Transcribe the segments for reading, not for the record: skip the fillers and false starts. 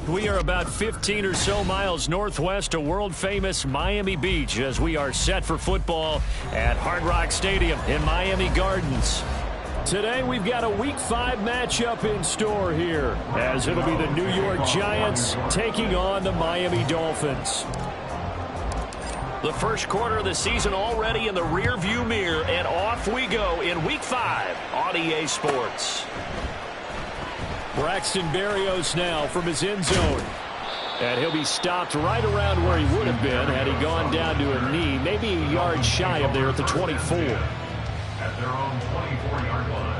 We are about 15 or so miles northwest of world-famous Miami Beach as we are set for football at Hard Rock Stadium in Miami Gardens. Today we've got a Week 5 matchup in store here as it'll be the New York Giants taking on the Miami Dolphins. The first quarter of the season already in the rearview mirror, and off we go in Week 5 on EA Sports. Braxton Berrios now from his end zone. And he'll be stopped right around where he would have been had he gone down to a knee, maybe a yard shy of there at the 24. At their own 24-yard line.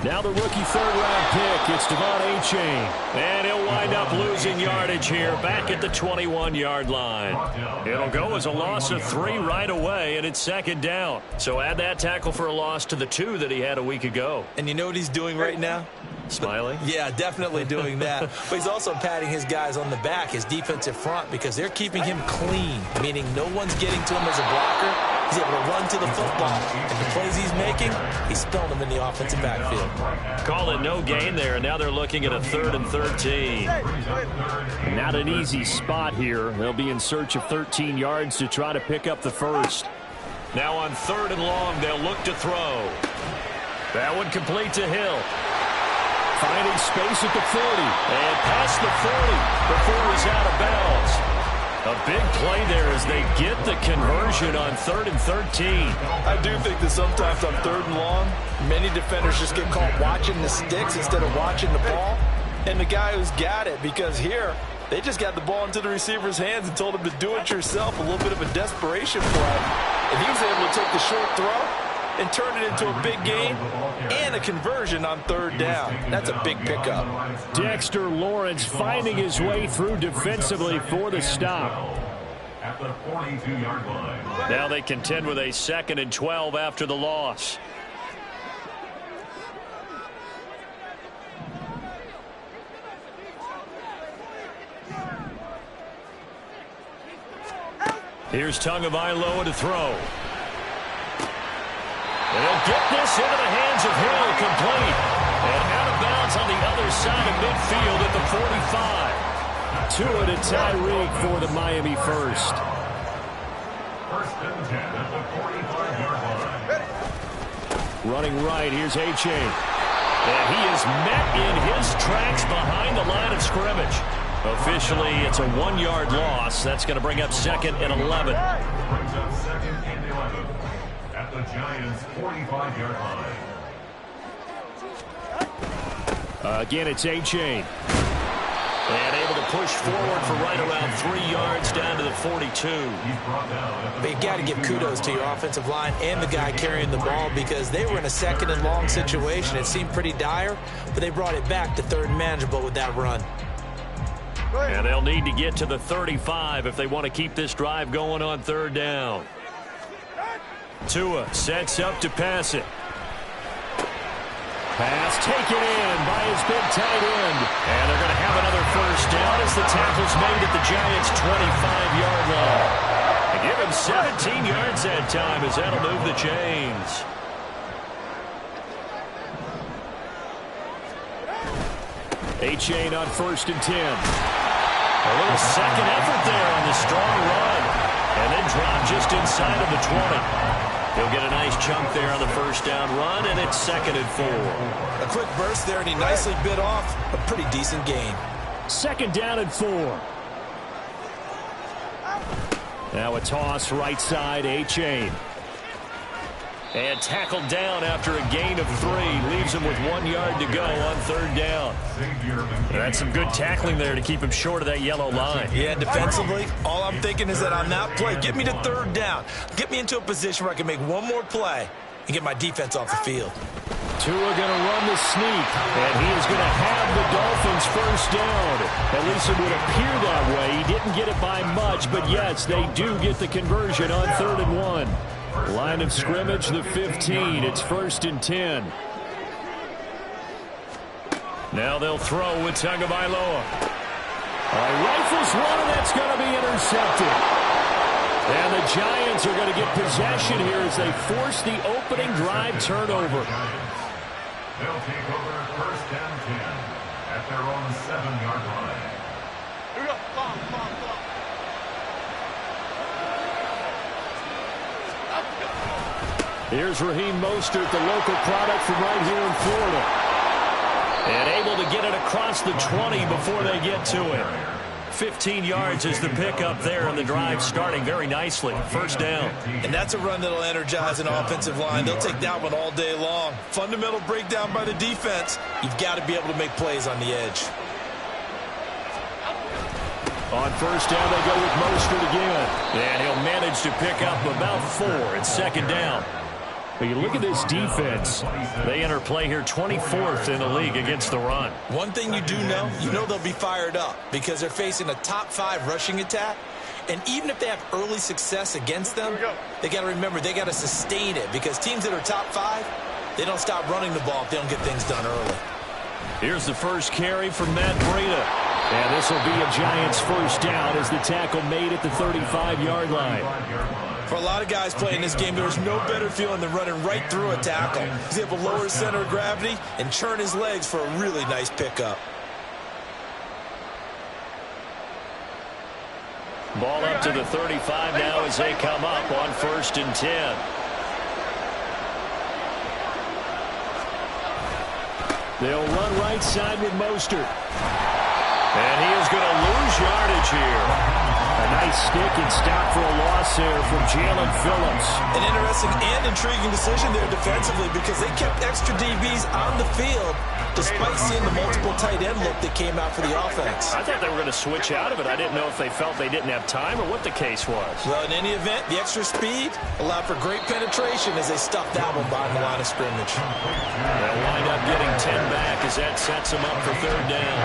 Now the rookie third-round pick, it's Devon A-Chain. And he'll wind up losing yardage here back at the 21-yard line. It'll go as a loss of 3 right away, and it's second down. So add that tackle for a loss to the 2 that he had a week ago. And you know what he's doing right now? Smiling? Yeah, definitely doing that. But he's also patting his guys on the back, his defensive front, because they're keeping him clean, meaning no one's getting to him as a blocker. He's able to run to the football. And the plays he's making, he's spelling them in the offensive backfield. Call it no gain there, and now they're looking at a 3rd and 13. Not an easy spot here. They'll be in search of 13 yards to try to pick up the first. Now on 3rd and long, they'll look to throw. That one complete to Hill. Finding space at the 40. And past the 40 before he's out of bounds. A big play there as they get the conversion on 3rd and 13. I do think that sometimes on 3rd and long, many defenders just get caught watching the sticks instead of watching the ball. And the guy who's got it, because here, they just got the ball into the receiver's hands and told him to do it yourself, a little bit of a desperation play. And he was able to take the short throw and turn it into a big gain and a conversion on 3rd down. That's a big pickup. Dexter Lawrence finding his way through defensively for the stop. At the 42-yard line. Now they contend with a 2nd and 12 after the loss. Here's Tagovailoa to throw. And he'll get this into the hands of Hill, complete. And out of bounds on the other side of midfield at the 45. 2 to Tyreek for the Miami first. 1st and 10 at the 45-yard line. Running right, here's A-Chain. And he is met in his tracks behind the line of scrimmage. Officially, it's a 1-yard loss. That's going to bring up 2nd and 11. Brings up 2nd and 11. At the Giants' 45-yard line. Again, it's A-Chain. And able to push forward for right around 3 yards down to the 42. But you got to give kudos to your offensive line and the guy carrying the ball, because they were in a 2nd and long situation. It seemed pretty dire, but they brought it back to 3rd and manageable with that run. And they'll need to get to the 35 if they want to keep this drive going on 3rd down. Tua sets up to pass it. Pass taken in by his big tight end. And they're going to have another first down as the tackle's made at the Giants' 25-yard line. And give him 17 yards that time as that'll move the chains. A-Chain on 1st and 10. A little second effort there on the strong run. And then drop just inside of the 20. He'll get a nice chunk there on the first down run, and it's 2nd and 4. A quick burst there, and he nicely bit off a pretty decent gain. 2nd down and 4. Now a toss right side, A-Chain. And tackled down after a gain of 3. Leaves him with 1 yard to go on 3rd down. That's some good tackling there to keep him short of that yellow line. Yeah, defensively, all I'm thinking is that on that play, get me to 3rd down. Get me into a position where I can make one more play and get my defense off the field. Tua going to run the sneak, and he is going to have the Dolphins 1st down. At least it would appear that way. He didn't get it by much, but yes, they do get the conversion on 3rd and 1. Line of scrimmage, the 15. It's 1st and 10. Now they'll throw with Tagovailoa. Rifles one, and that's going to be intercepted. And the Giants are going to get possession here as they force the opening drive turnover. They'll take over 1st and 10 at their own 7-yard line. Here we go. Here's Raheem Mostert, the local product from right here in Florida. And able to get it across the 20 before they get to it. 15 yards is the pickup there, and the drive starting very nicely. 1st down. And that's a run that'll energize an offensive line. They'll take that one all day long. Fundamental breakdown by the defense. You've got to be able to make plays on the edge. On 1st down, they go with Mostert again. And he'll manage to pick up about 4. It's 2nd down. But you look at this defense. They enter play here 24th in the league against the run. One thing you do know, they'll be fired up because they're facing a top 5 rushing attack. And even if they have early success against them, they got to remember they got to sustain it because teams that are top 5, they don't stop running the ball if they don't get things done early. Here's the first carry from Matt Breida. And this will be a Giants 1st down as the tackle made at the 35-yard line. For a lot of guys playing this game, there's no better feeling than running right through a tackle. He's able to lower his center of gravity and churn his legs for a really nice pickup. Ball up to the 35 now as they come up on 1st and 10. They'll run right side with Mostert. And he is going to lose yardage here. A nice stick and stop for a loss there from Jalen Phillips. An interesting and intriguing decision there defensively because they kept extra DBs on the field despite seeing the multiple tight end look that came out for the offense. I thought they were going to switch out of it. I didn't know if they felt they didn't have time or what the case was. Well, in any event, the extra speed allowed for great penetration as they stuffed that one behind the line of scrimmage. They'll wind up getting 10 back as that sets them up for 3rd down.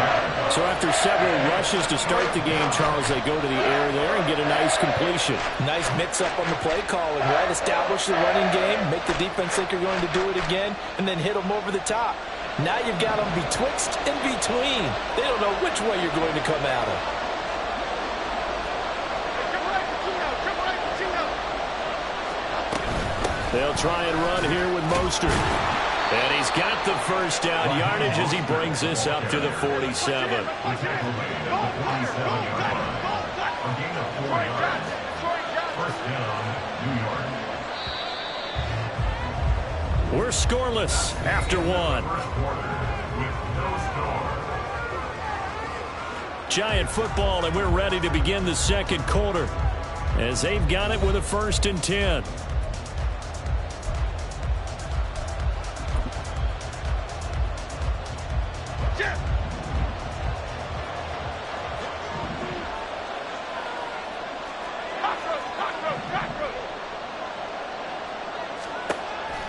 So after several rushes to start the game, Charles, they go to the air there and get a nice completion. Nice mix-up on the play calling, right? Establish the running game, make the defense think you're going to do it again, and then hit them over the top. Now you've got them betwixt and between. They don't know which way you're going to come at them. They'll try and run here with Mostert. And he's got the 1st down yardage as he brings this up to the 47. We're scoreless after 1. Giant football, and we're ready to begin the 2nd quarter as they've got it with a 1st and 10.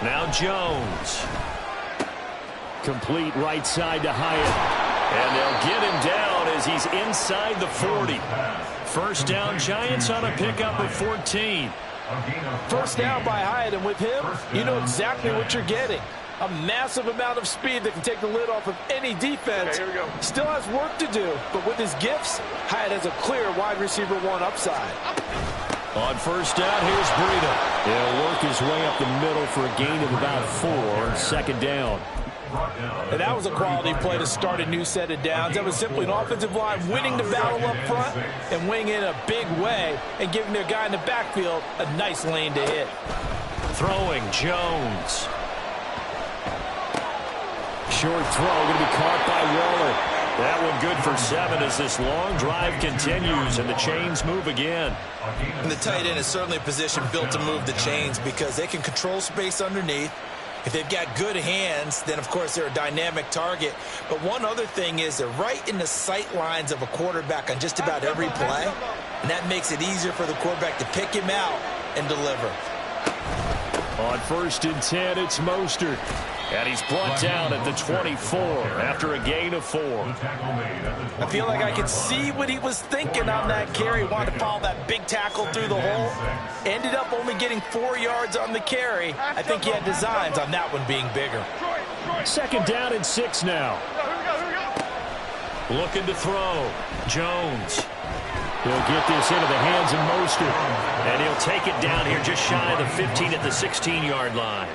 Now Jones. Complete right side to Hyatt. And they'll get him down as he's inside the 40. 1st down, Giants on a pickup of 14. 1st down by Hyatt, and with him, you know exactly what you're getting. A massive amount of speed that can take the lid off of any defense. Okay, here we go. Still has work to do, but with his gifts, Hyatt has a clear wide receiver 1 upside. On 1st down, here's Breida. He'll work his way up the middle for a gain of about 4. 2nd down. And that was a quality play to start a new set of downs. That was simply an offensive line winning the battle up front and winning in a big way and giving their guy in the backfield a nice lane to hit. Throwing, Jones. Short throw, going to be caught by Waller. That one good for 7 as this long drive continues and the chains move again. And the tight end is certainly a position built to move the chains because they can control space underneath. If they've got good hands, then, of course, they're a dynamic target. But one other thing is they're right in the sight lines of a quarterback on just about every play, and that makes it easier for the quarterback to pick him out and deliver. On 1st and 10, it's Mostert. And he's brought down at the 24 after a gain of 4. I feel like I could see what he was thinking on that carry. Wanted to follow that big tackle through the hole. Ended up only getting 4 yards on the carry. I think he had designs on that one being bigger. 2nd down and 6 now. Looking to throw. Jones. He'll get this into the hands of Mostert. And he'll take it down here just shy of the 15 at the 16-yard line.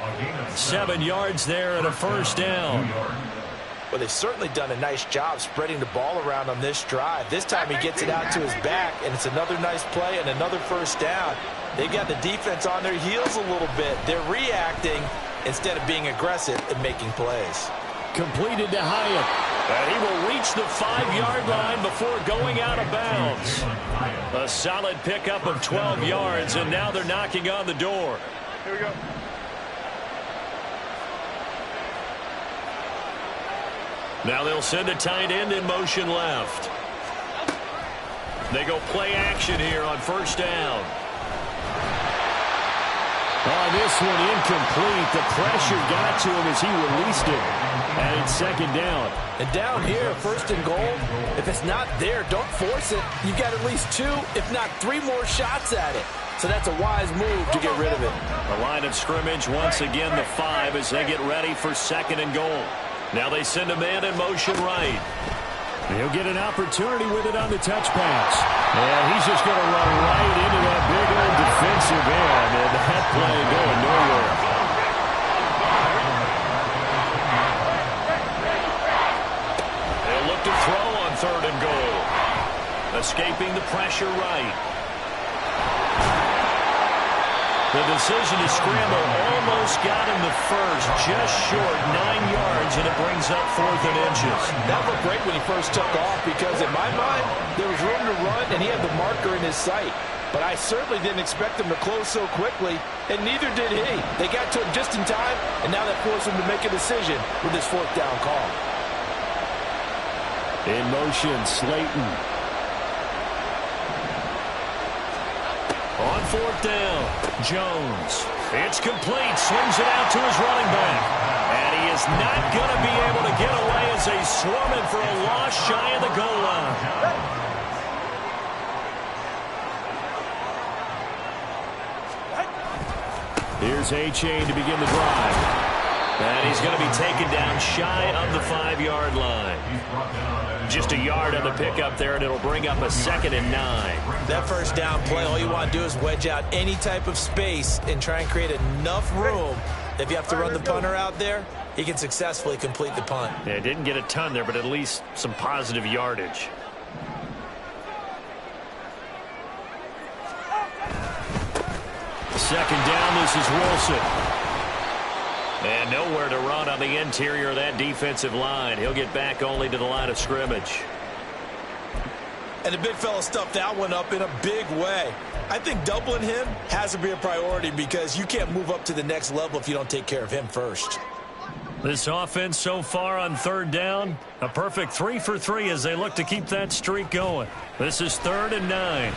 7 yards there and a 1st down. Well, they've certainly done a nice job spreading the ball around on this drive. This time he gets it out to his back, and it's another nice play and another 1st down. They've got the defense on their heels a little bit. They're reacting instead of being aggressive and making plays. Completed to Hyatt. And he will reach the 5-yard line before going out of bounds. A solid pickup of 12 yards, and now they're knocking on the door. Here we go. Now they'll send a tight end in motion left. They go play action here on 1st down. Oh, this one incomplete. The pressure got to him as he released it. And it's 2nd down. And down here, 1st and goal, if it's not there, don't force it. You've got at least 2, if not 3 more shots at it. So that's a wise move to get rid of it. The line of scrimmage once again the 5 as they get ready for 2nd and goal. Now they send a man in motion right. He'll get an opportunity with it on the touch pass. And he's just going to run right into that big old defensive end. And that play going nowhere. They'll look to throw on 3rd and goal. Escaping the pressure right. The decision to scramble almost got him the 1st, just short 9 yards, and it brings up 4th and inches. That looked great when he first took off because, in my mind, there was room to run, and he had the marker in his sight. But I certainly didn't expect him to close so quickly, and neither did he. They got to him just in time, and now that forced him to make a decision with his 4th down call. In motion, Slayton. On 4th down, Jones. It's complete. Swings it out to his running back. And he is not going to be able to get away as they swarm him for a loss shy of the goal line. Here's A-Chain to begin the drive. And he's going to be taken down shy of the 5-yard line. Just a yard on the pickup there, and it'll bring up a 2nd and 9. That 1st down play, all you want to do is wedge out any type of space and try and create enough room. If you have to run the punter out there, he can successfully complete the punt. Yeah, didn't get a ton there, but at least some positive yardage. Second down, this is Wilson. And nowhere to run on the interior of that defensive line. He'll get back only to the line of scrimmage. And the big fella stuffed that one up in a big way. I think doubling him has to be a priority because you can't move up to the next level if you don't take care of him first. This offense so far on 3rd down, a perfect 3 for 3 as they look to keep that streak going. This is 3rd and 9.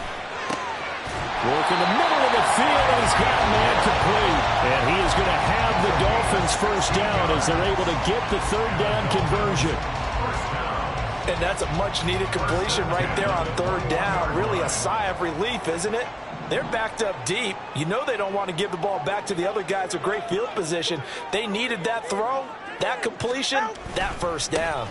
Work in the middle of the field, and he's got man complete. And he is going to have the Dolphins 1st down as they're able to get the 3rd down conversion. And that's a much-needed completion right there on 3rd down. Really a sigh of relief, isn't it? They're backed up deep. You know they don't want to give the ball back to the other guys with great field position. They needed that throw, that completion, that 1st down.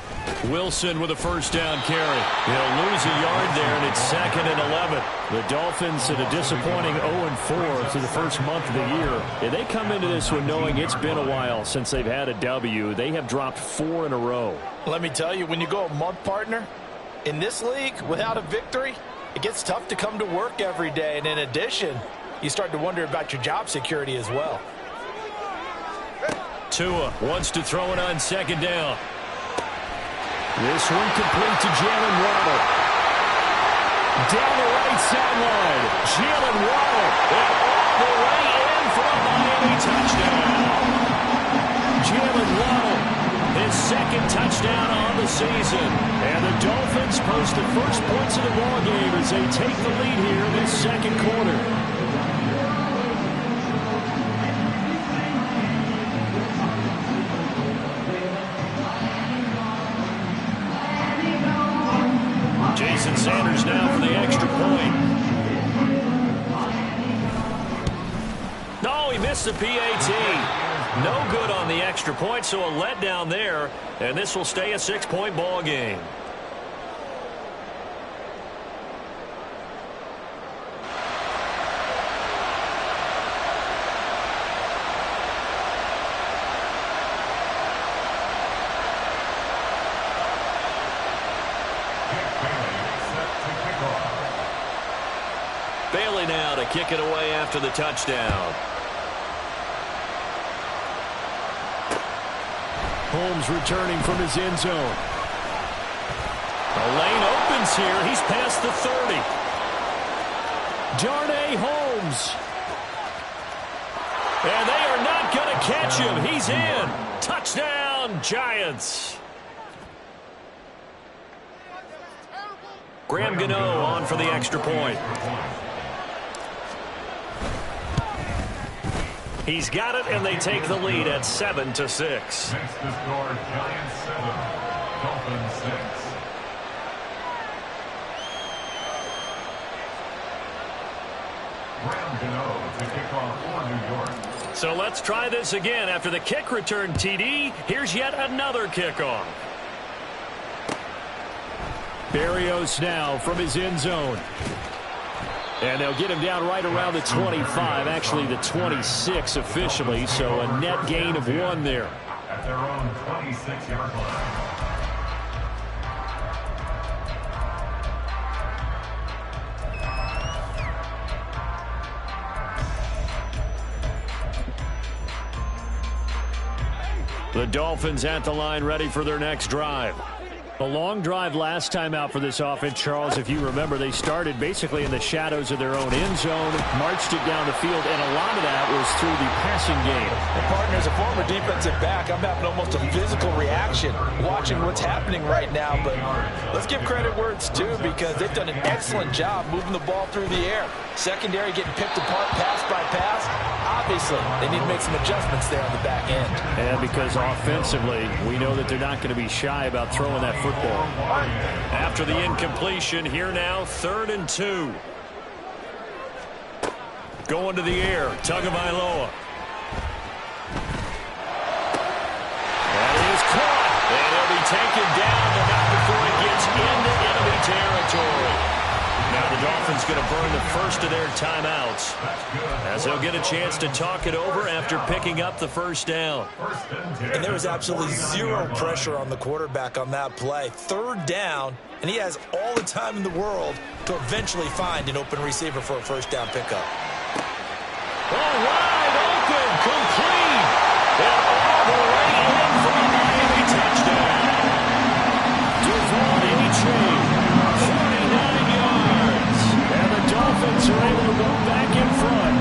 Wilson with a 1st down carry. He'll lose a yard there, and it's 2nd and 11. The Dolphins at a disappointing 0-4 through the first month of the year. And they come into this one knowing it's been a while since they've had a W. They have dropped 4 in a row. Let me tell you, when you go a month, partner, in this league without a victory, it gets tough to come to work every day. And in addition, you start to wonder about your job security as well. Tua wants to throw it on 2nd down. This one complete to Jalen Waddle. Down the right sideline. Jalen Waddle. And all the way in for a Miami touchdown. Jalen Waddle, his second touchdown on the season. And the Dolphins post the first points of the ball game as they take the lead here in this second quarter. Jason Sanders now for the extra point. No, he missed the PAT. No good on the extra point, so a letdown there, and this will stay a 6-point ball game. Bailey now to kick it away after the touchdown. Holmes returning from his end zone. The lane opens here. He's past the 30. Darnay Holmes. And they are not going to catch him. He's in. Touchdown, Giants. Graham Gano on for the extra point. He's got it, and they take the lead at 7-6. Next to score, Giants 7, Dolphins 6. Graham Gano to kick off for New York. So let's try this again. After the kick return TD, here's yet another kickoff. Berrios now from his end zone. And they'll get him down right around the 25, actually the 26 officially, so a net gain of 1 there. At their own 26-yard line. The Dolphins at the line ready for their next drive. A long drive last time out for this offense, Charles. If you remember, they started basically in the shadows of their own end zone, marched it down the field, and a lot of that was through the passing game. And partner, as a former defensive back, I'm having almost a physical reaction watching what's happening right now. But let's give credit where it's due, because they've done an excellent job moving the ball through the air. Secondary getting picked apart pass by pass. Obviously, they need to make some adjustments there on the back end. And because offensively, we know that they're not going to be shy about throwing that football. After the incompletion, here now, 3rd and 2. Going to the air, Tagovailoa. That is caught. And he'll be taken down, but not before he gets into enemy territory. Now the Dolphins going to burn the first of their timeouts, as they'll get a chance to talk it over after picking up the first down. And there was absolutely zero pressure on the quarterback on that play. 3rd down, and he has all the time in the world to eventually find an open receiver for a first down pickup. All wide open, complete, and all the way in for a Miami touchdown. Devon A-Chain, 49 yards, and the Dolphins are able to move back in front.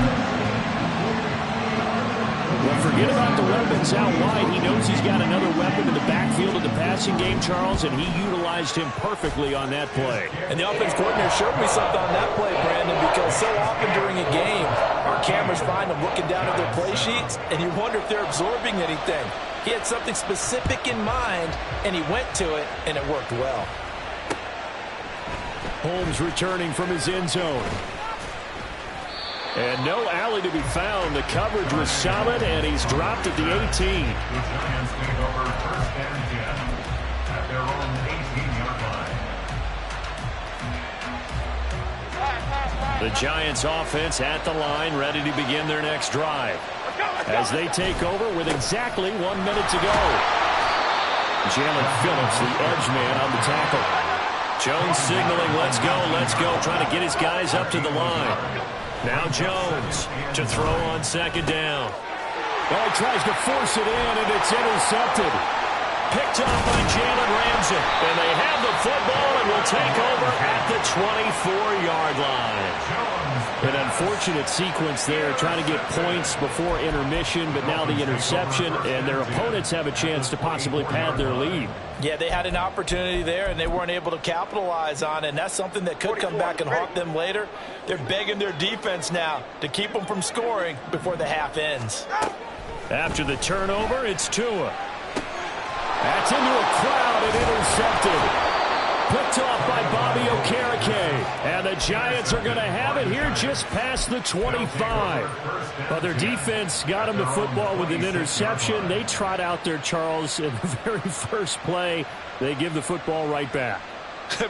Well, forget about the weapons out wide. He knows he's got another weapon in the backfield of the passing game, Charles, and he utilized him perfectly on that play. And the offense coordinator showed me something on that play, Brandon, because so often during a game, our cameras find them looking down at their play sheets, and you wonder if they're absorbing anything. He had something specific in mind, and he went to it, and it worked well. Holmes returning from his end zone. And no alley to be found. The coverage was solid, and he's dropped at the 18. The Giants take over 1st and 10 at their own 18-yard line. The Giants offense at the line, ready to begin their next drive, as they take over with exactly 1 minute to go. Jalen Phillips, the edge man, on the tackle. Jones signaling, let's go, trying to get his guys up to the line. Now Jones to throw on 2nd down. Well, he tries to force it in, and it's intercepted. picked up by Jalen Ramsey. And they have the football and will take over at the 24-yard line. An unfortunate sequence there, trying to get points before intermission, but now the interception, and their opponents have a chance to possibly pad their lead. Yeah, they had an opportunity there, and they weren't able to capitalize on it, and that's something that could come back and haunt them later. They're begging their defense now to keep them from scoring before the half ends. After the turnover, it's Tua. That's into a crowd and intercepted. Picked off by Bobby Okereke. And the Giants are going to have it here just past the 25. But their defense got them the football with an interception. They trot out there, Charles, in the very first play. They give the football right back.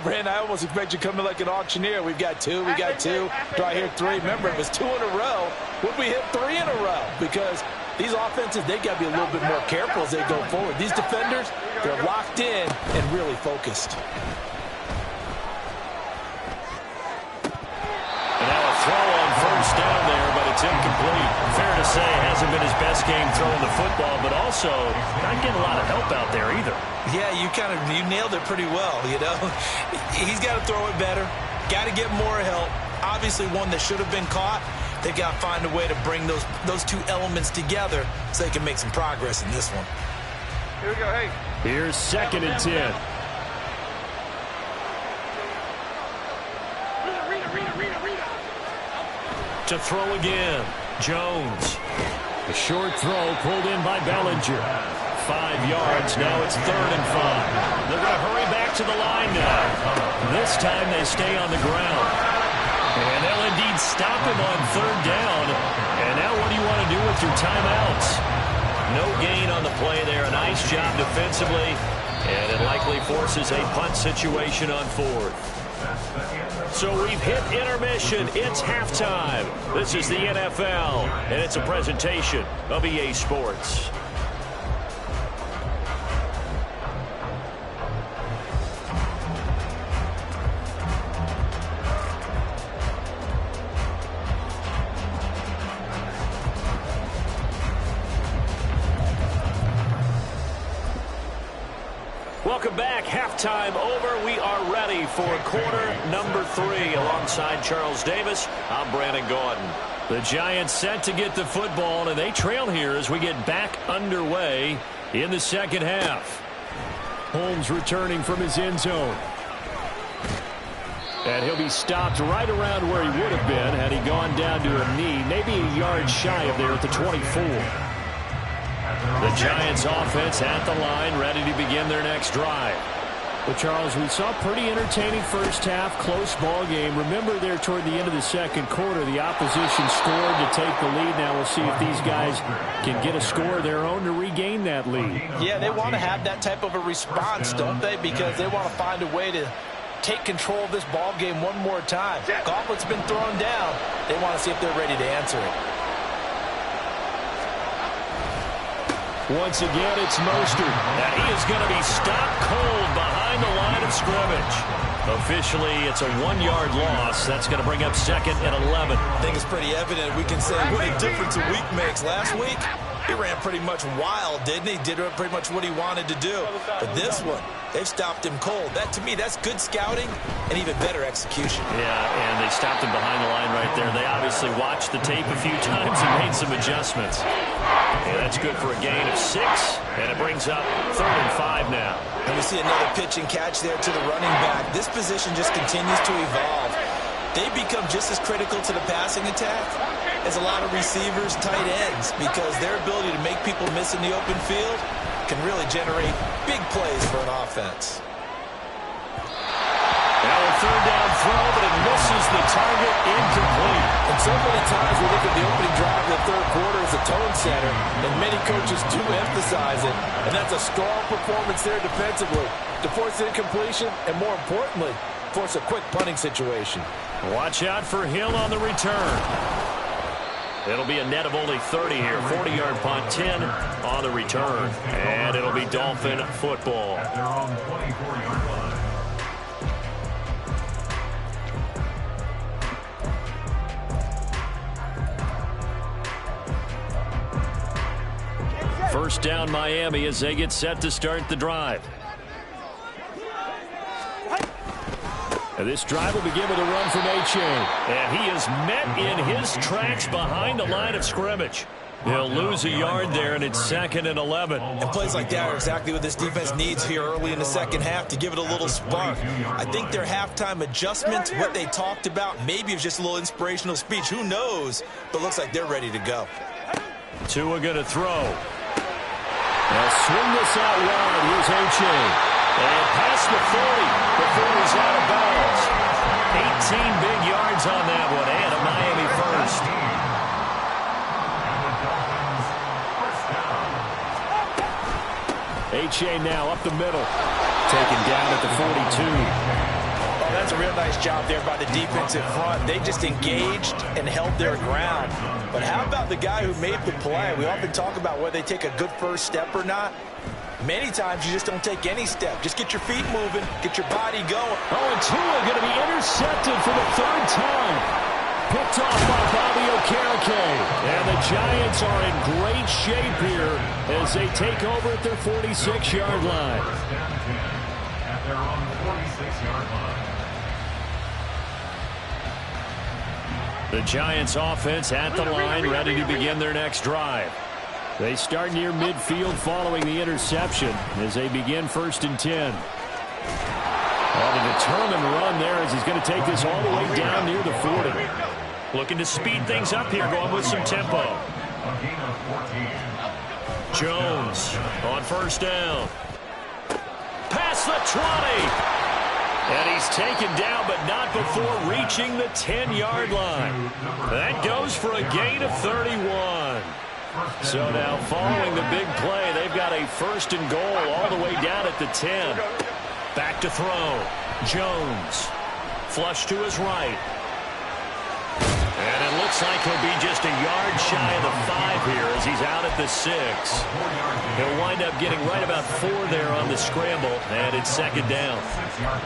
Brandon, I almost expect you to come in like an auctioneer. We've got two. Do I hear three? Remember, if it's 2 in a row, would we hit 3 in a row? Because these offenses, they got to be a little bit more careful as they go forward. These defenders, they're locked in and really focused. And now a throw on first down there, but it's incomplete. Fair to say it hasn't been his best game throwing the football, but also not getting a lot of help out there either. Yeah, you nailed it pretty well, you know. He's got to throw it better. Got to get more help. Obviously one that should have been caught. They've got to find a way to bring those two elements together so they can make some progress in this one. Here we go, hey. Here's 2nd and 10. To throw again, Jones. A short throw pulled in by Bellinger. 5 yards, now it's 3rd and 5. They're going to hurry back to the line now. This time they stay on the ground. And they'll indeed stop him on 3rd down. And now what do you want to do with your timeouts? No gain on the play there. A nice job defensively. And it likely forces a punt situation on 4th. So we've hit intermission. It's halftime. This is the NFL, and it's a presentation of EA Sports. Welcome back. Halftime over. We are ready for quarter number 3. Alongside Charles Davis, I'm Brandon Gordon. The Giants set to get the football, and they trail here as we get back underway in the second half. Holmes returning from his end zone. And he'll be stopped right around where he would have been had he gone down to a knee, maybe a yard shy of there at the 24. The Giants offense at the line, ready to begin their next drive. But, Charles, we saw a pretty entertaining first half, close ball game. Remember there toward the end of the second quarter, the opposition scored to take the lead. Now we'll see if these guys can get a score of their own to regain that lead. Yeah, they want to have that type of a response, don't they? Because they want to find a way to take control of this ball game one more time. Gauntlet's been thrown down. They want to see if they're ready to answer it. Once again, it's Mostert. And he is going to be stopped cold behind the line of scrimmage. Officially, it's a 1-yard loss. That's going to bring up 2nd and 11. I think it's pretty evident. We can say what a difference a week makes. Last week, he ran pretty much wild, didn't he? Did pretty much what he wanted to do. But this one, they've stopped him cold. That, to me, that's good scouting and even better execution. Yeah, and they stopped him behind the line right there. They obviously watched the tape a few times and made some adjustments. And that's good for a gain of 6, and it brings up 3rd and 5 now. And we see another pitch and catch there to the running back. This position just continues to evolve. They become just as critical to the passing attack as a lot of receivers, tight ends, because their ability to make people miss in the open field can really generate big plays for an offense. Now a 3rd down throw, but it misses the target, incomplete. And so many times we look at the opening drive of the third quarter as a tone setter, and many coaches do emphasize it, and that's a strong performance there defensively to force incompletion and, more importantly, force a quick punting situation. Watch out for Hill on the return. It'll be a net of only 30 here. 40-yard punt, 10 on the return. And it'll be Dolphin football. At their own 24-yard line. First down Miami as they get set to start the drive. And this drive will begin with a run from A-Chain. And he is met in his tracks behind the line of scrimmage. He'll lose a yard there, and it's 2nd and 11. And plays like that are exactly what this defense needs here early in the second half to give it a little spark. I think their halftime adjustments, what they talked about, maybe it's just a little inspirational speech. Who knows? But looks like they're ready to go. Tua going to throw. They'll swing this out wide. Here's A-Chain. And past the 40 before he's out of bounds. 18 big yards on that one, and a Miami first. A-Chain now up the middle. Taken down at the 42. Oh, that's a real nice job there by the defensive front. They just engaged and held their ground. But how about the guy who made the play? We often talk about whether they take a good first step or not. Many times you just don't take any step. Just get your feet moving, get your body going. Oh, and Tua going to be intercepted for the 3rd time. Picked off by Bobby Okereke. And the Giants are in great shape here as they take over at their 46-yard line. First down 10 at their own 46-yard line. The Giants offense at the line, ready to begin their next drive. They start near midfield following the interception as they begin 1st and 10. And a determined run there as he's going to take this all the way down near the 40. Looking to speed things up here, going with some tempo. A gain of 14. Jones on 1st down. Past the 20. And he's taken down, but not before reaching the 10-yard line. That goes for a gain of 31. So now following the big play, they've got a 1st and goal all the way down at the 10. Back to throw. Jones. Flush to his right. And it looks like he'll be just a yard shy of the 5 here as he's out at the 6. He'll wind up getting right about 4 there on the scramble, and it's 2nd down.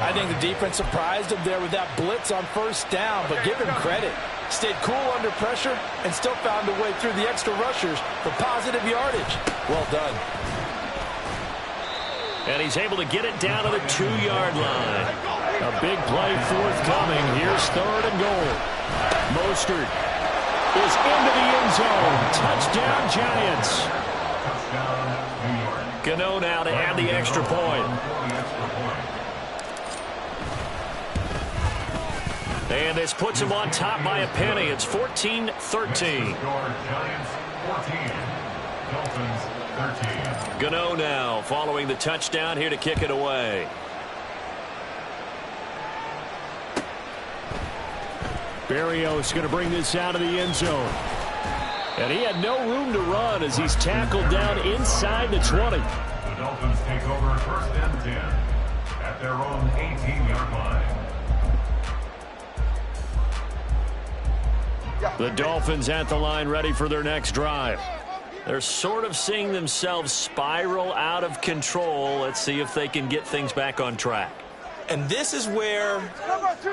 I think the defense surprised him there with that blitz on 1st down, but give him credit. Stayed cool under pressure and still found a way through the extra rushers for positive yardage. Well done. And he's able to get it down to the 2-yard line. A big play forthcoming. Here's 3rd and goal. Mostert is into the end zone. Touchdown, Giants. Gano now to add the extra point. And this puts him on top by a penny. It's 14-13. Giants 14. Dolphins 13. Gano now following the touchdown here to kick it away. Berrios going to bring this out of the end zone. And he had no room to run as he's tackled down inside the 20. The Dolphins take over 1st and 10 at their own 18-yard line. The Dolphins at the line ready for their next drive. They're sort of seeing themselves spiral out of control. Let's see if they can get things back on track. And this is where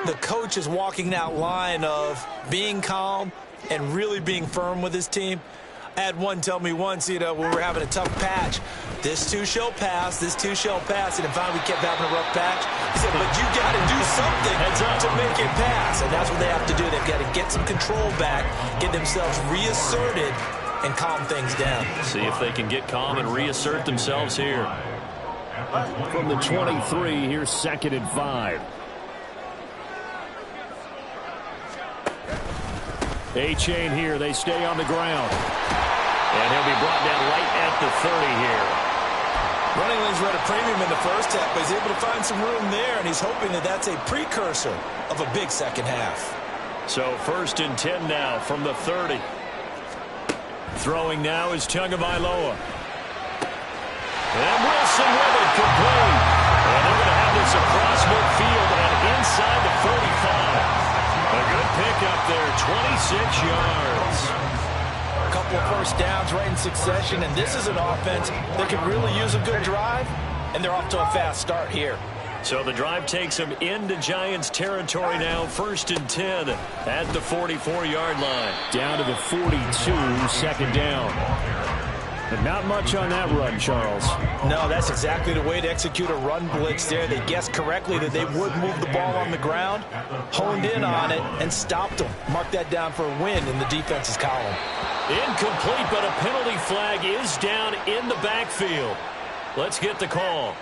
the coach is walking that line of being calm and really being firm with his team. I had one tell me once, when we're having a tough patch, this too shall pass, this too shall pass. And finally we kept having a rough patch. He said, but you got to do something to make it pass. And that's what they have to do. They've got to get some control back, get themselves reasserted, and calm things down. See if they can get calm and reassert themselves here. From the 23, here's 2nd and 5. A-Chain here. They stay on the ground. And he'll be brought down right at the 30 here. Running lanes were at a premium in the first half, but he's able to find some room there, and he's hoping that that's a precursor of a big second half. So 1st and 10 now from the 30. Throwing now is Tagovailoa. And Wilson with it, complete. And they're going to have this across midfield and inside the 45. A good pickup there, 26 yards. A couple of 1st downs right in succession, and this is an offense that can really use a good drive, and they're off to a fast start here. So the drive takes them into Giants territory now, 1st and 10 at the 44-yard line. Down to the 42, 2nd down. And not much on that run, Charles. No, that's exactly the way to execute a run blitz there. They guessed correctly that they would move the ball on the ground, honed in on it, and stopped them. Mark that down for a win in the defense's column. Incomplete, but a penalty flag is down in the backfield. Let's get the call.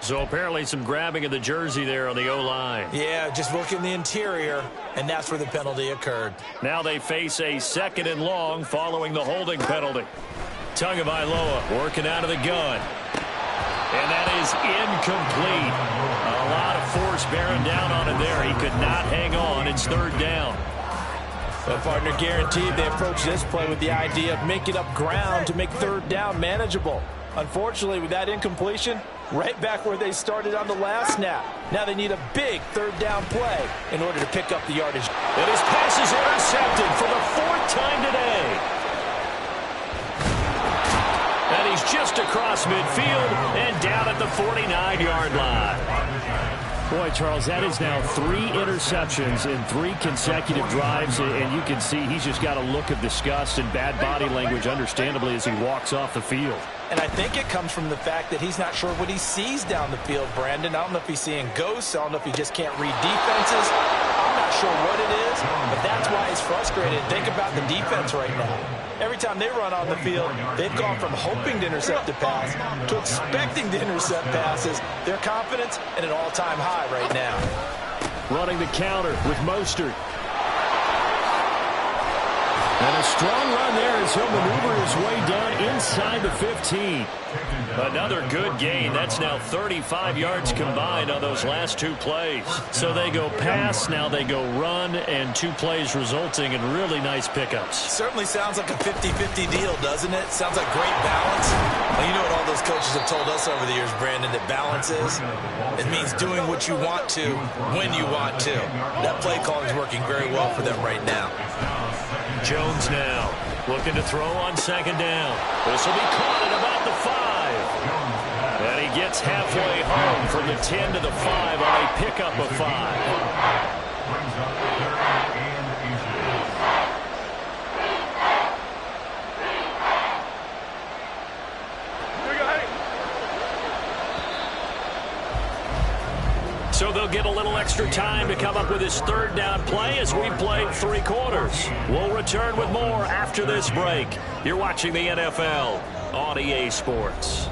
So apparently some grabbing of the jersey there on the O-line. Yeah, just look in the interior, and that's where the penalty occurred. Now they face a 2nd and long following the holding penalty. Tagovailoa working out of the gun. And that is incomplete. A lot of force bearing down on him there. He could not hang on. It's 3rd down. Well, partner, guaranteed they approach this play with the idea of making up ground to make 3rd down manageable. Unfortunately, with that incompletion, right back where they started on the last snap. Now they need a big 3rd down play in order to pick up the yardage. And his pass is intercepted for the 4th time today. And he's just across midfield and down at the 49-yard line. Boy, Charles, that is now 3 interceptions in 3 consecutive drives, and you can see he's just got a look of disgust and bad body language, understandably, as he walks off the field. And I think it comes from the fact that he's not sure what he sees down the field, Brandon. I don't know if he's seeing ghosts. I don't know if he just can't read defenses. I'm not sure what it is, but that's why he's frustrated. Think about the defense right now. Every time they run on the field, they've gone from hoping to intercept a pass to expecting to intercept passes. Their confidence at an all-time high right now. Running the counter with Mostert. And a strong run there as he'll maneuver his way down inside the 15. Another good gain. That's now 35 yards combined on those last 2 plays. So they go pass, now they go run, and 2 plays resulting in really nice pickups. Certainly sounds like a 50-50 deal, doesn't it? Sounds like great balance. Well, you know what all those coaches have told us over the years, Brandon, that balance is? It means doing what you want to when you want to. That play calling is working very well for them right now. Jones now looking to throw on 2nd down. This will be caught at about the 5. And he gets halfway home from the 10 to the 5 on a pickup of 5. So they'll get a little extra time to come up with his 3rd down play as we play 3 quarters. We'll return with more after this break. You're watching the NFL on EA Sports.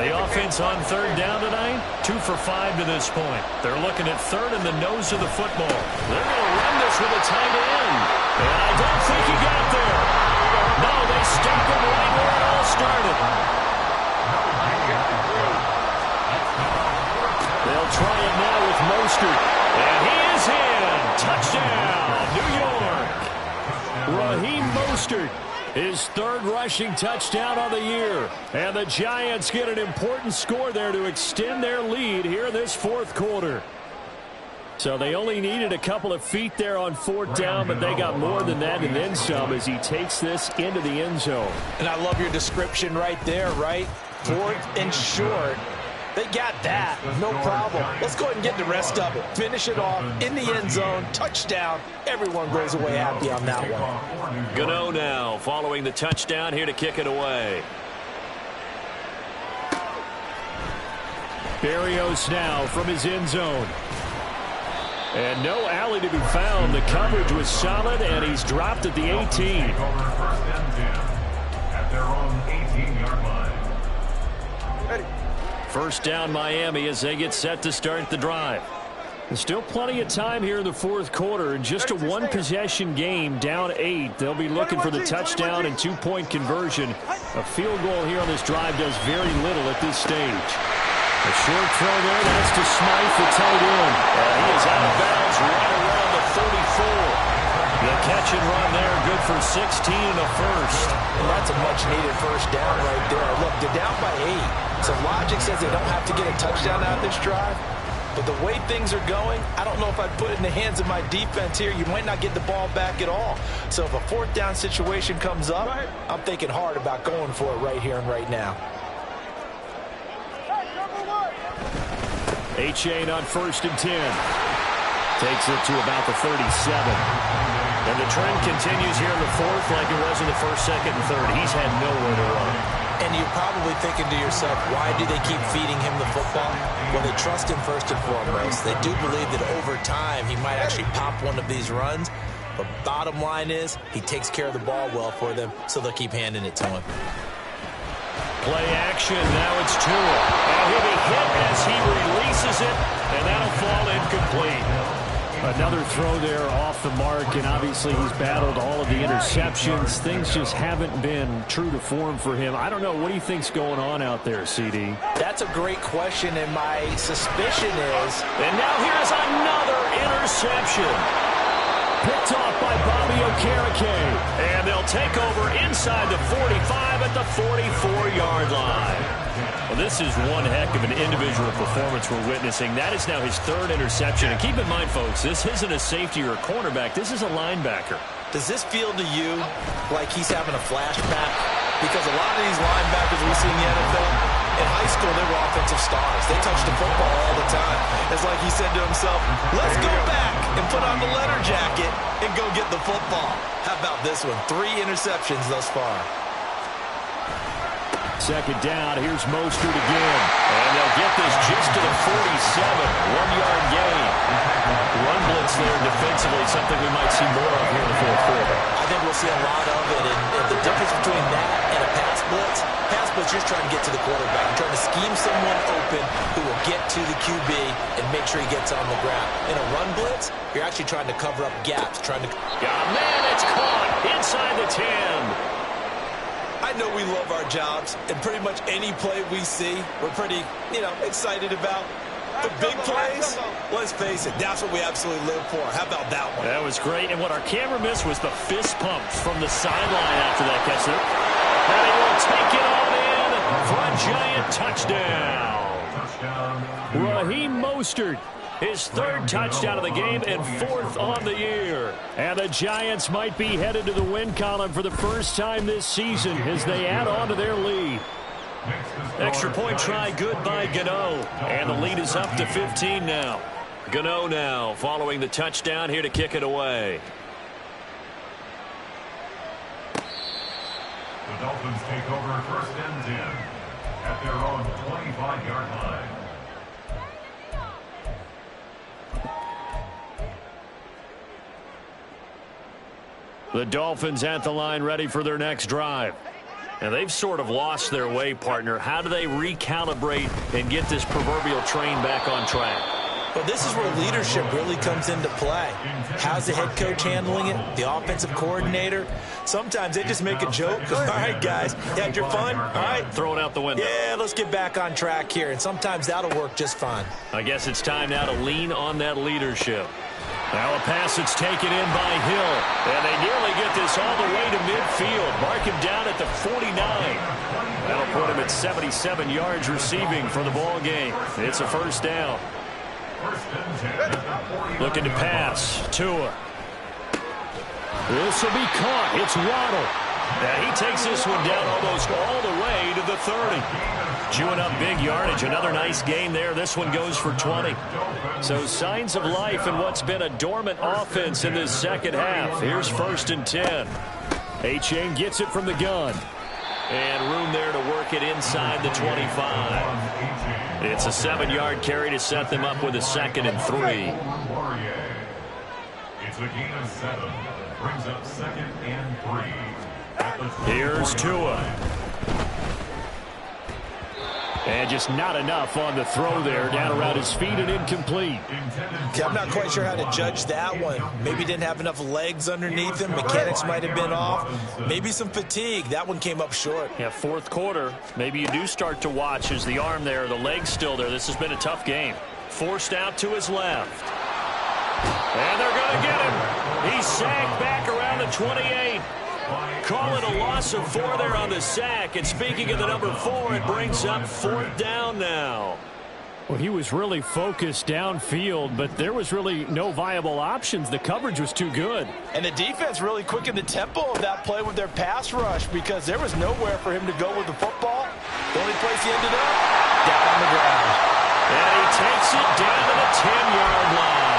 The offense on 3rd down tonight, 2 for 5 to this point. They're looking at 3rd in the nose of the football. They're going to run this with a tight end. And I don't think he got there. No, they stopped him right where it all started. They'll try it now with Mostert. And he is in. Touchdown, New York. Raheem Mostert, his 3rd rushing touchdown on the year. And the Giants get an important score there to extend their lead here in this 4th quarter. So they only needed a couple of feet there on 4th down, but they got more than that and then some as he takes this into the end zone. And I love your description right there, right? 4th and short. They got that. No problem. Let's go ahead and get the rest of it. Finish it off in the end zone. Touchdown. Everyone goes away happy on that one. Gano now following the touchdown here to kick it away. Berrios now from his end zone. And no alley to be found. The coverage was solid, and he's dropped at the 18. At their own 18-yard line. 1st down Miami as they get set to start the drive. There's still plenty of time here in the 4th quarter. In just a 1-possession game, down 8. They'll be looking for the touchdown and 2-point conversion. A field goal here on this drive does very little at this stage. A short throw there. That's to Smythe, the tight end. And he is out of bounds right around the 34. The catch and run there, good for 16 and a 1st. And that's a much-needed 1st down right there. Look, they're down by 8. So logic says they don't have to get a touchdown out of this drive. But the way things are going, I don't know if I'd put it in the hands of my defense here. You might not get the ball back at all. So if a 4th down situation comes up, I'm thinking hard about going for it right here and right now. Achane on 1st and 10. Takes it to about the 37. And the trend continues here in the fourth like it was in the first, second, and third. He's had nowhere to run. And you're probably thinking to yourself, why do they keep feeding him the football? Well, they trust him first and foremost. They do believe that over time he might actually pop one of these runs. But bottom line is, he takes care of the ball well for them, so they'll keep handing it to him. Play action. Now it's Tua. And he'll be hit as he releases it, and that'll fall incomplete. Another throw there off the mark, and obviously he's battled all of the interceptions. Things just haven't been true to form for him. I don't know. What do you think's going on out there, CD? That's a great question, and my suspicion is... And now here's another interception. Picked off by Bobby Okereke. And they'll take over inside the 45 at the 44-yard line. Well, this is one heck of an individual performance we're witnessing. That is now his third interception. And keep in mind, folks, this isn't a safety or a cornerback. This is a linebacker. Does this feel to you like he's having a flashback? Because a lot of these linebackers we see in the NFL, in high school, they were offensive stars. They touched the football all the time. It's like he said to himself, let's go back and put on the letter jacket and go get the football. How about this one? 3 interceptions thus far. Second down, here's Mostert again. And they'll get this just to the 47, 1-yard gain. Run blitz there defensively, something we might see more of here in the fourth quarter. I think we'll see a lot of it, and the difference between that and a pass blitz, you're just trying to get to the quarterback. You're trying to scheme someone open who will get to the QB and make sure he gets on the ground. In a run blitz, you're actually trying to cover up gaps, trying to... Man, it's caught inside the 10. I know we love our jobs, and pretty much any play we see, we're pretty, excited about. The big plays, let's face it, that's what we absolutely live for. How about that one? That was great, and what our camera missed was the fist pumps from the sideline after that catch there. And he will take it on in for a giant touchdown. Raheem Mostert, his third touchdown of the game and 4th on the year. And the Giants might be headed to the win column for the first time this season as they add on to their lead. Extra point try good by Gano. And the lead is up to 15 now. Gano now following the touchdown here to kick it away. The Dolphins take over first and 10 at their own 25-yard line. The Dolphins at the line ready for their next drive. And they've sort of lost their way, partner. How do they recalibrate and get this proverbial train back on track? Well, this is where leadership really comes into play. How's the head coach handling it? The offensive coordinator? Sometimes they just make a joke. All right, guys, you had your fun? All right. Throw it out the window. Yeah, let's get back on track here. And sometimes that'll work just fine. I guess it's time now to lean on that leadership. Now a pass that's taken in by Hill. And they nearly get this all the way to midfield. Mark him down at the 49. That'll put him at 77 yards receiving for the ball game. It's a first down. Looking to pass. Tua. This will be caught. It's Waddle. Now he takes this one down almost all the way to the 30. Chewing up big yardage. Another nice gain there. This one goes for 20. So signs of life in what's been a dormant offense in this second half. Here's first and 10. A-Chain gets it from the gun. And room there to work it inside the 25. It's a 7-yard carry to set them up with a 2nd and 3. It's a gain of 7. Brings up 2nd and 3. Here's Tua. And just not enough on the throw there. Down around his feet and incomplete. Yeah, I'm not quite sure how to judge that one. Maybe didn't have enough legs underneath him. Mechanics might have been off. Maybe some fatigue. That one came up short. Yeah, fourth quarter. Maybe you do start to watch as the arm there, the leg's still there. This has been a tough game. Forced out to his left. And they're going to get him. He's sacked back around the 28. Call it a loss of 4 there on the sack. And speaking of the number 4, it brings up 4th down now. Well, he was really focused downfield, but there was really no viable options. The coverage was too good. And the defense really quickened the tempo of that play with their pass rush because there was nowhere for him to go with the football. The only place he ended up, down on the ground. And he takes it down to the 10-yard line.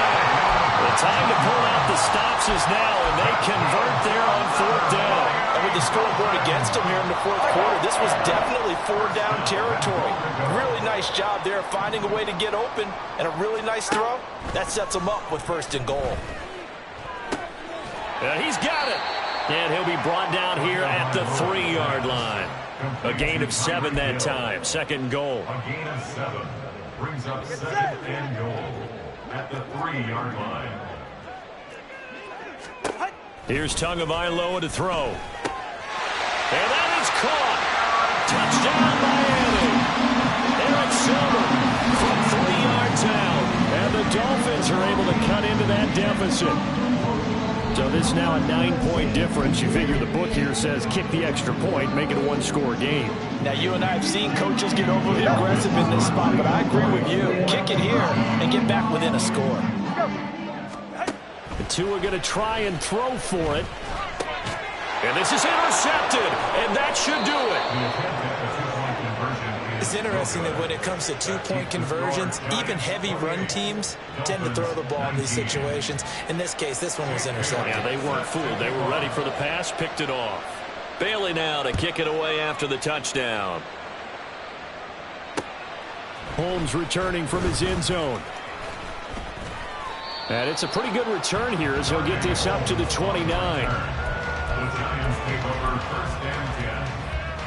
The time to pull out the stop misses now, and they convert there on 4th down. And with the scoreboard against them here in the 4th quarter, this was definitely 4-down territory. Really nice job there finding a way to get open, and a really nice throw. That sets them up with 1st and goal. And he's got it. And he'll be brought down here at the 3-yard line. A gain of 7 that time. 2nd and goal. A gain of 7 brings up 2nd and goal at the 3-yard line. Here's Tagovailoa to throw. And that is caught. Touchdown, Miami. Eric Silver from 3 yards out. And the Dolphins are able to cut into that deficit. So this is now a 9-point difference. You figure the book here says kick the extra point, make it a 1-score game. Now, you and I have seen coaches get overly aggressive in this spot, but I agree with you. Kick it here and get back within a score. The two are going to try and throw for it. And this is intercepted, and that should do it. It's interesting that when it comes to 2-point conversions, even heavy run teams tend to throw the ball in these situations. In this case, this one was intercepted. Yeah, they weren't fooled. They were ready for the pass, picked it off. Bailey now to kick it away after the touchdown. Holmes returning from his end zone. And it's a pretty good return here as he'll get this up to the 29. The Giants take over 1st and 10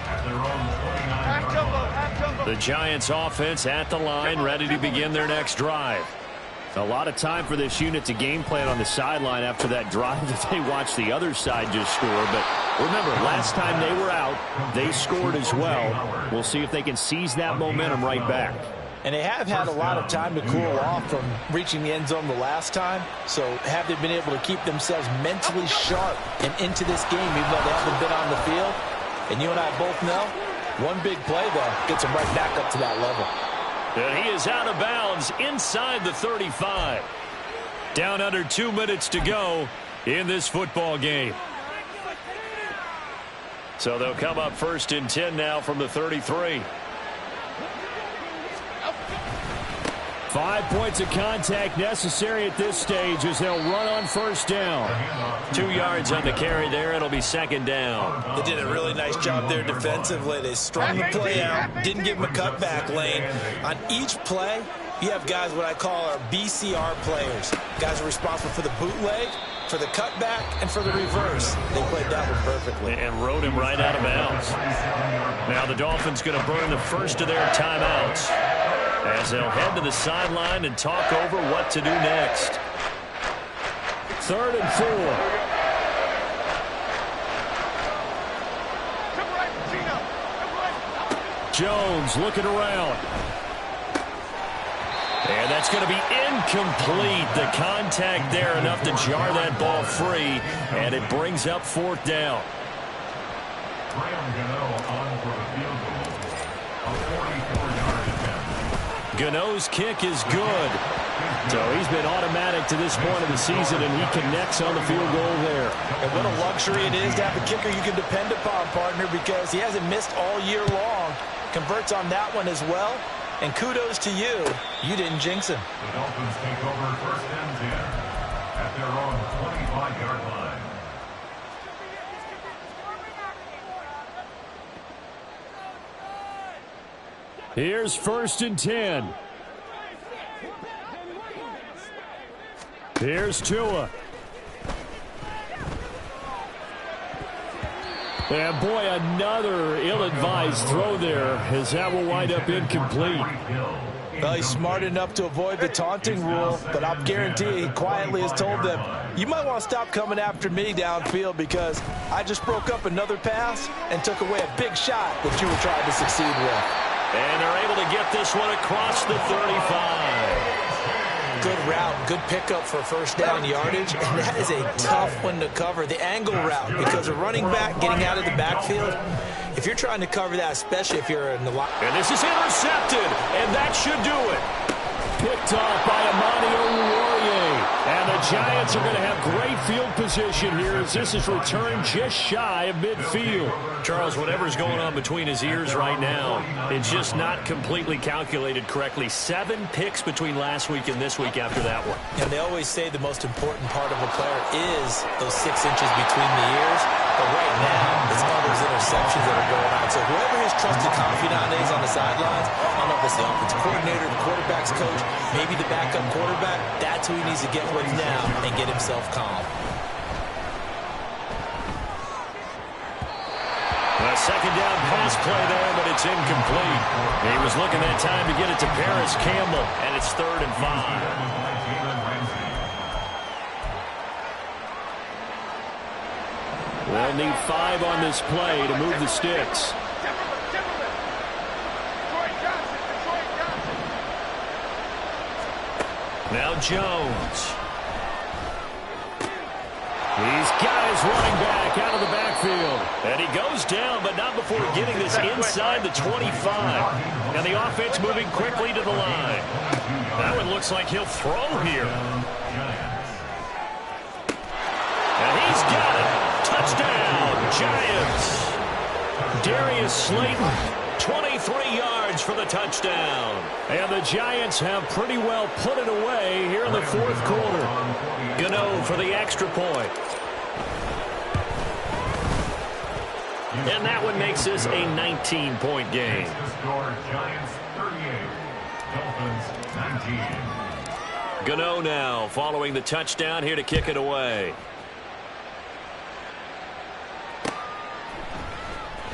at their own 29-yard line. The Giants offense at the line, ready to begin their next drive. A lot of time for this unit to game plan on the sideline after that drive that they watched the other side just score. But remember, last time they were out, they scored as well. We'll see if they can seize that momentum right back. And they have had a lot of time to cool off from reaching the end zone the last time. So have they been able to keep themselves mentally sharp and into this game, even though they haven't been on the field? And you and I both know, one big play, though, gets them right back up to that level. And he is out of bounds inside the 35. Down under 2 minutes to go in this football game. So they'll come up 1st and 10 now from the 33. 5 points of contact necessary at this stage as they'll run on 1st down. 2 yards on the carry there. It'll be 2nd down. They did a really nice job there defensively. They strung the play out, didn't give him a cutback lane. On each play, you have guys what I call our BCR players. Guys are responsible for the bootleg, for the cutback, and for the reverse. They played that one perfectly. And rode him right out of bounds. Now the Dolphins going to burn the first of their timeouts as they'll head to the sideline and talk over what to do next. 3rd and 4. Jones looking around. And that's going to be incomplete. The contact there enough to jar that ball free, and it brings up 4th down. Gano's kick is good. So he's been automatic to this point of the season, and he connects on the field goal there. And what a luxury it is to have a kicker you can depend upon, partner, because he hasn't missed all year long. Converts on that one as well. And kudos to you. You didn't jinx him. The Dolphins take over 1st and 10 at their own 25-yard line. Here's 1st and 10. Here's Tua. And boy, another ill-advised throw there as that will wind up incomplete. Well, he's smart enough to avoid the taunting rule, but I'll guarantee he quietly has told them, you might want to stop coming after me downfield because I just broke up another pass and took away a big shot that you were trying to succeed with. And they're able to get this one across the 35. Good route, good pickup for 1st down yardage, and that is a tough one to cover, the angle route, because a running back getting out of the backfield, if you're trying to cover that, especially if you're in the line. And this is intercepted, and that should do it. Picked off by Amani Oruwariye. And the Giants are going to have great field position here as this is returned just shy of midfield. Charles, whatever's going on between his ears right now, it's just not completely calculated correctly. 7 picks between last week and this week after that one. And they always say the most important part of a player is those 6 inches between the ears. But right now, it's all those interceptions that are going on. So whoever his trusted confidant is on the sidelines, I don't know if it's the offensive coordinator, the quarterback's coach, maybe the backup quarterback, that's who he needs to get with now and get himself calm. A second down pass play there, but it's incomplete. He was looking that time to get it to Paris Campbell, and it's 3rd and 5. They'll need 5 on this play to move the sticks. Now Jones. These guys running back out of the backfield. And he goes down, but not before getting this inside the 25. And the offense moving quickly to the line. That one looks like he'll throw here. And he's got it. Touchdown, Giants. Darius Slayton, 23 yards for the touchdown. And the Giants have pretty well put it away here in the 4th quarter. Gano for the extra point. And that one makes this a 19-point game. Giants 38, Dolphins 19. Gano now following the touchdown here to kick it away.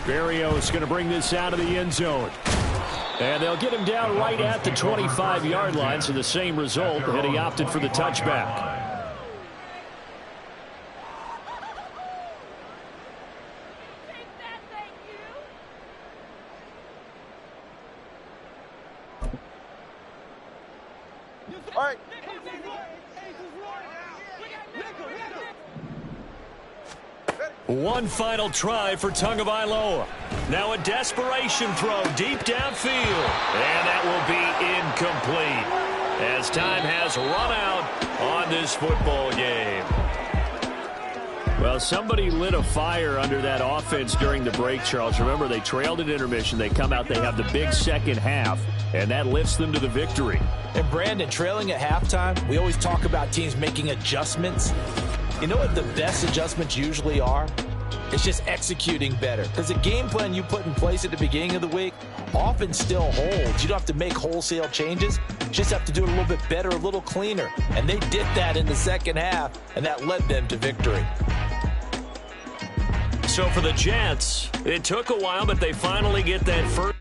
Berrios going to bring this out of the end zone. And they'll get him down right at the 25-yard line, so the same result, and he opted for the touchback. All right. One final try for Tagovailoa. Now a desperation throw deep downfield. And that will be incomplete as time has run out on this football game. Well, somebody lit a fire under that offense during the break, Charles. Remember, they trailed at intermission. They come out, they have the big second half, and that lifts them to the victory. And Brandon, trailing at halftime, we always talk about teams making adjustments. You know what the best adjustments usually are? It's just executing better. Because the game plan you put in place at the beginning of the week often still holds. You don't have to make wholesale changes. You just have to do it a little bit better, a little cleaner. And they did that in the second half, and that led them to victory. So for the Jets, it took a while, but they finally get that first.